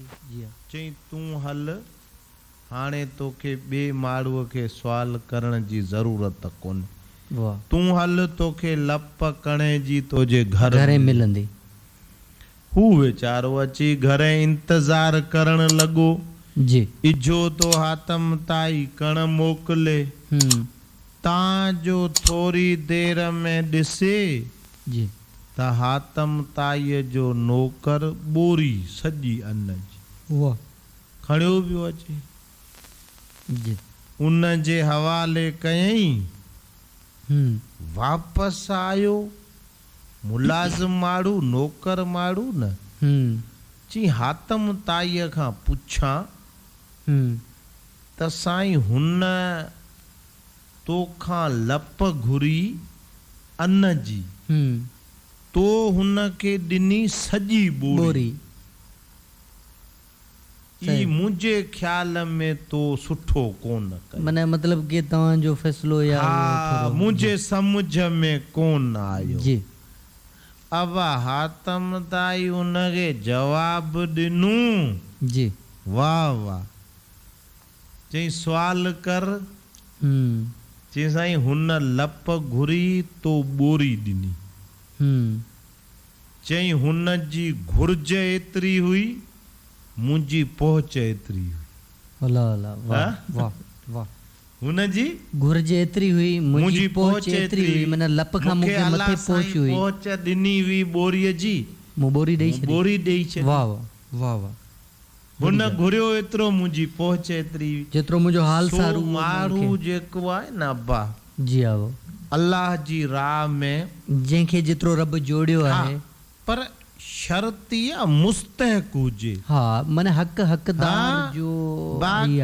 थी जी हाँ चई तूं हल हाणे तोखे ॿिए माण्हूअ खे सुवाल करण जी ज़रूरत कोन्हे वाह तूं हल तोखे लप कणे जी तुंहिंजे घर घरे में मिलंदी हू वीचारो अची घरे इंतज़ार करण लॻो जी इजो तो हातम ताई कण मोकिले तांजो थोरी देर में ॾिसे जी त हातम ताईअ जो नौकर ॿोरी सॼी अन्न जी वाह खणियो पियो अचे जी उन जे हवाले कयईं वापसि आयो मुलाज़िम माण्हू नौकर माण्हू न चई हातम ताईअ खां पुछां त साईं हुन तोखां लप घुरी अन्न जी तो हुन खे ॾिनी सॼी ॿोरी ई मुंहिंजे ख़्याल में तो सुठो कोन कयो माने मतलब कि तव्हांजो फ़ैसिलो या हा मुंहिंजे सम्झ में कोन आयो जी अब हातम ताई उनखे जवाब ॾिनू जी वाह वाह चई सुवाल कर चई साईं हुन लप घुरी तो ॿोरी ॾिनी चई हुन जी घुर्ज एतिरी हुई मुंहिंजी पहुच एतिरी हुई अल्लाह अल्लाह वाह वाह वाह हुन जी घुर्ज एतिरी हुई मुंहिंजी पहुच एतिरी हुई माना लप खां मूंखे मथे पहुच हुई पहुच ॾिनी हुई ॿोरीअ जी मूं ॿोरी ॾेई छॾी ॿोरी ॾेई छॾी वाह वाह वाह वाह हुन घुरियो एतिरो मुंहिंजी पहुच एतिरी जेतिरो मुंहिंजो हाल सारू माण्हू जेको आहे न अब्बा जी हा अल्लाह जी राह में जंहिंखे जेतिरो रब जोड़ियो आहे पर शर्त इहा मुस्तहक हुजे हा माने हक़ हक़दार जो बाक़ी